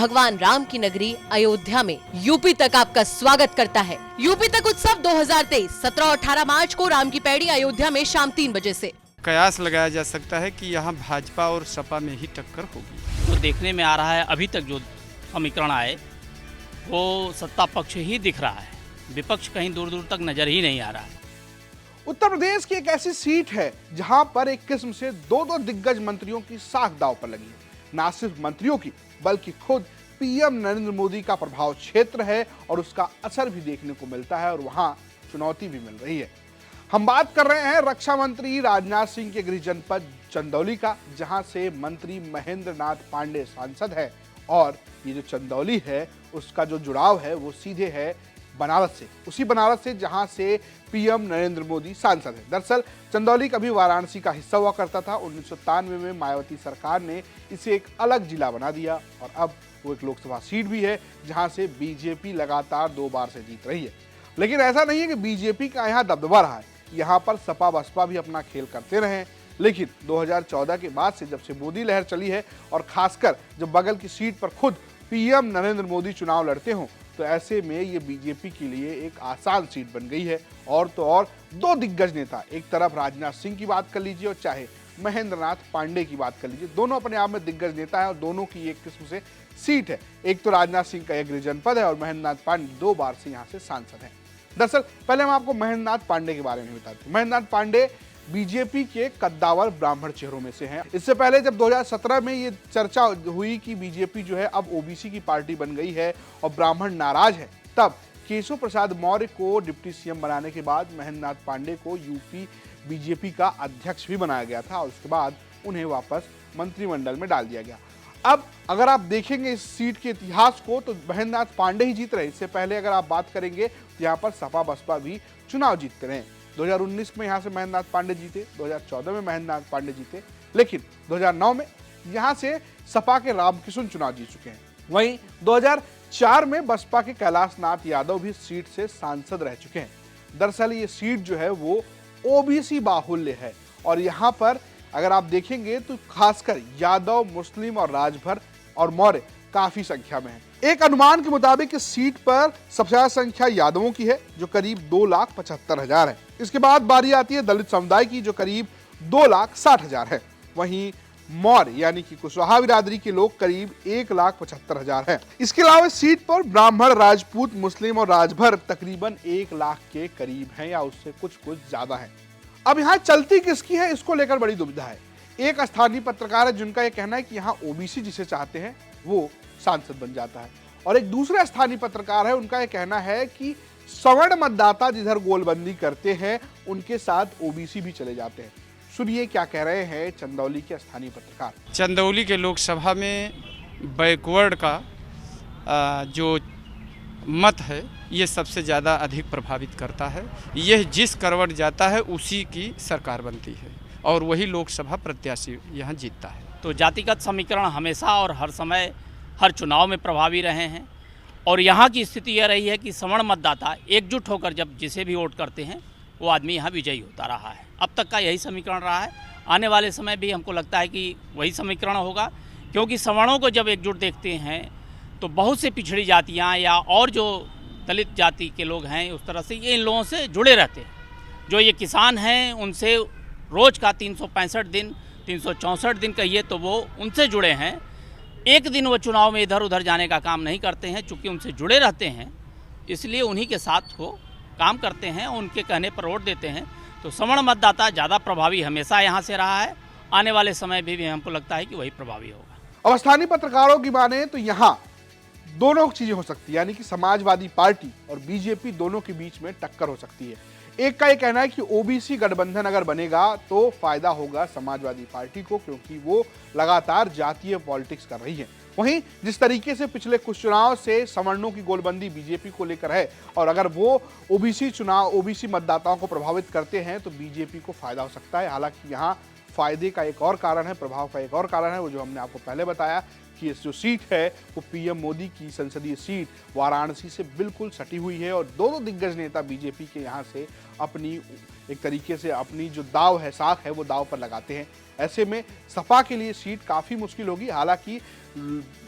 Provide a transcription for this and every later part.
भगवान राम की नगरी अयोध्या में यूपी तक आपका स्वागत करता है। यूपी तक उत्सव 2023 17 और 18 मार्च को राम की पैड़ी अयोध्या में शाम 3 बजे से। कयास लगाया जा सकता है कि यहाँ भाजपा और सपा में ही टक्कर होगी। तो देखने में आ रहा है अभी तक जो समीकरण आए वो सत्ता पक्ष ही दिख रहा है, विपक्ष कहीं दूर दूर तक नजर ही नहीं आ रहा है। उत्तर प्रदेश की एक ऐसी सीट है जहां पर एक किस्म से दो दिग्गज मंत्रियों की साख दांव पर लगी है। ना सिर्फ मंत्रियों की बल्कि खुद पीएम नरेंद्र मोदी का प्रभाव क्षेत्र है और उसका असर भी देखने को मिलता है और वहां चुनौती भी मिल रही है। हम बात कर रहे हैं रक्षा मंत्री राजनाथ सिंह के गृह जनपद चंदौली का, जहां से मंत्री महेंद्र नाथ पांडे सांसद है और ये जो चंदौली है उसका जो जुड़ाव है वो सीधे है बनारस से, उसी बनारस से जहां से पीएम नरेंद्र मोदी सांसद है। दरअसल चंदौली कभी वाराणसी का हिस्सा हुआ करता था। 1993 में मायावती सरकार ने इसे एक अलग जिला बना दिया और अब वो एक लोकसभा सीट भी है जहां से बीजेपी लगातार 2 बार से जीत रही है। लेकिन ऐसा नहीं है कि बीजेपी का यहाँ दबदबा रहा है, यहाँ पर सपा बसपा भी अपना खेल करते रहे। लेकिन 2014 के बाद से जब से मोदी लहर चली है और खासकर जब बगल की सीट पर खुद पीएम नरेंद्र मोदी चुनाव लड़ते हों तो ऐसे में ये बीजेपी के लिए एक आसान सीट बन गई है। और तो और 2 दिग्गज नेता, एक तरफ राजनाथ सिंह की बात कर लीजिए और चाहे महेंद्र नाथ पांडे की बात कर लीजिए, दोनों अपने आप में दिग्गज नेता है और दोनों की एक किस्म से सीट है। एक तो राजनाथ सिंह का एक गृह जनपद है और महेंद्र नाथ पांडे 2 बार से यहाँ से सांसद हैं। दरअसल पहले हम आपको महेंद्र नाथ पांडे के बारे में बताते हैं। महेंद्र नाथ पांडे बीजेपी के कद्दावर ब्राह्मण चेहरों में से हैं। इससे पहले जब 2017 में ये चर्चा हुई कि बीजेपी जो है अब ओबीसी की पार्टी बन गई है और ब्राह्मण नाराज है, तब केशव प्रसाद मौर्य को डिप्टी सीएम बनाने के बाद महेंद्र नाथ पांडे को यूपी बीजेपी का अध्यक्ष भी बनाया गया था और उसके बाद उन्हें वापस मंत्रिमंडल में डाल दिया गया। अब अगर आप देखेंगे इस सीट के इतिहास को तो महेंद्र नाथ पांडे ही जीत रहे। इससे पहले अगर आप बात करेंगे तो यहाँ पर सपा बसपा भी चुनाव जीतते रहे। 2019 में यहाँ से महेंद्र नाथ पांडे जीते, 2014 में महेंद्र नाथ पांडे जीते, लेकिन 2009 में यहाँ से सपा के रामकिशन चुनाव जीत चुके हैं। वहीं 2004 में बसपा के कैलाश नाथ यादव भी सीट से सांसद रह चुके हैं। दरअसल ये सीट जो है वो ओबीसी बाहुल्य है और यहाँ पर अगर आप देखेंगे तो खासकर यादव, मुस्लिम और राजभर और मौर्य काफी संख्या में है। एक अनुमान के मुताबिक इस सीट पर सबसे ज्यादा संख्या यादवों की है जो करीब 2,75,000 है। इसके बाद बारी आती है दलित समुदाय की जो करीब 2,60,000 है। वहीं मौर्य यानी कि कुशवाहा बिरादरी के लोग करीब 1,75,000 है। इसके अलावा इस सीट पर ब्राह्मण, राजपूत, मुस्लिम और राजभर तकरीबन 1 लाख के करीब हैं या उससे कुछ ज्यादा है। अब यहाँ चलती किसकी है इसको लेकर बड़ी दुविधा है। एक स्थानीय पत्रकार है जिनका यह कहना है कि यहाँ ओबीसी जिसे चाहते हैं वो सांसद बन जाता है और एक दूसरा स्थानीय पत्रकार है, उनका यह कहना है कि सवर्ण मतदाता जिधर गोलबंदी करते हैं उनके साथ ओबीसी भी चले जाते हैं। सुनिए क्या कह रहे हैं चंदौली के स्थानीय पत्रकार। चंदौली के लोकसभा में बैकवर्ड का जो मत है ये सबसे ज़्यादा अधिक प्रभावित करता है। यह जिस करवट जाता है उसी की सरकार बनती है और वही लोकसभा प्रत्याशी यहाँ जीतता है। तो जातिगत समीकरण हमेशा और हर समय हर चुनाव में प्रभावी रहे हैं और यहाँ की स्थिति यह रही है कि सवर्ण मतदाता एकजुट होकर जब जिसे भी वोट करते हैं वो आदमी यहाँ विजयी होता रहा है। अब तक का यही समीकरण रहा है, आने वाले समय भी हमको लगता है कि वही समीकरण होगा, क्योंकि सवर्णों को जब एकजुट देखते हैं तो बहुत से पिछड़ी जातियाँ या और जो दलित जाति के लोग हैं उस तरह से ये इन लोगों से जुड़े रहते हैं। जो ये किसान हैं उनसे रोज़ का 365 दिन 364 दिन कहिए तो वो उनसे जुड़े हैं। एक दिन वो चुनाव में इधर उधर जाने का काम नहीं करते हैं, चूँकि उनसे जुड़े रहते हैं इसलिए उन्हीं के साथ वो काम करते हैं, उनके कहने पर वोट देते हैं। तो सवर्ण मतदाता ज़्यादा प्रभावी हमेशा यहाँ से रहा है, आने वाले समय भी हमको लगता है कि वही प्रभावी होगा। अब स्थानीय पत्रकारों की माने तो यहाँ दोनों चीजें हो सकती है, यानी कि समाजवादी पार्टी और बीजेपी दोनों के बीच में टक्कर हो सकती है। एक का ये कहना है कि ओबीसी गठबंधन अगर बनेगा तो फायदा होगा समाजवादी पार्टी को, क्योंकि वो लगातार जातीय पॉलिटिक्स कर रही है। वहीं जिस तरीके से पिछले कुछ चुनाव से सवर्णों की गोलबंदी बीजेपी को लेकर है और अगर वो ओबीसी मतदाताओं को प्रभावित करते हैं तो बीजेपी को फायदा हो सकता है। हालांकि यहाँ फायदे का एक और कारण है, प्रभाव का एक और कारण है, वो जो हमने आपको पहले बताया कि इस जो सीट है वो पीएम मोदी की संसदीय सीट वाराणसी से बिल्कुल सटी हुई है और दो दिग्गज नेता बीजेपी के यहाँ से अपनी एक तरीके से अपनी जो दाव है, साख है, वो दाव पर लगाते हैं। ऐसे में सपा के लिए सीट काफी मुश्किल होगी। हालांकि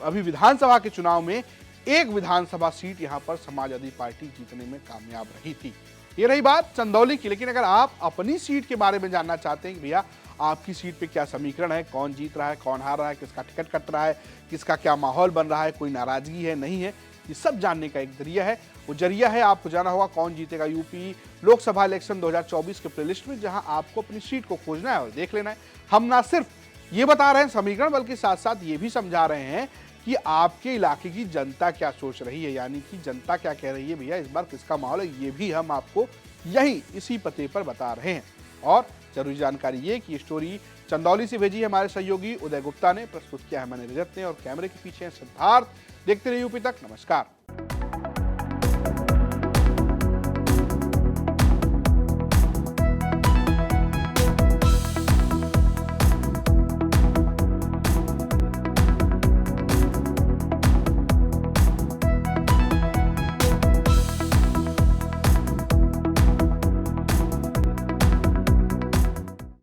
अभी विधानसभा के चुनाव में एक विधानसभा सीट यहाँ पर समाजवादी पार्टी जीतने में कामयाब रही थी। ये रही बात चंदौली की, लेकिन अगर आप अपनी सीट के बारे में जानना चाहते हैं कि भैया आपकी सीट पे क्या समीकरण है, कौन जीत रहा है, कौन हार रहा है, किसका टिकट कट रहा है, किसका क्या माहौल बन रहा है, कोई नाराजगी है, नहीं है, ये सब जानने का एक जरिया है। वो जरिया है, आपको जाना होगा कौन जीतेगा यूपी लोकसभा इलेक्शन 2024 के प्लेलिस्ट में, जहां आपको अपनी सीट को खोजना है और देख लेना है। हम ना सिर्फ ये बता रहे हैं समीकरण, बल्कि साथ साथ ये भी समझा रहे हैं कि आपके इलाके की जनता क्या सोच रही है, यानी कि जनता क्या कह रही है, भैया इस बार किसका माहौल है, ये भी हम आपको यही इसी पते पर बता रहे हैं। और जरूरी जानकारी ये कि स्टोरी चंदौली से भेजी है हमारे सहयोगी उदय गुप्ता ने, प्रस्तुत किया है मैंने रजत ने, और कैमरे के पीछे है सिद्धार्थ। देखते रहिए यूपी तक। नमस्कार।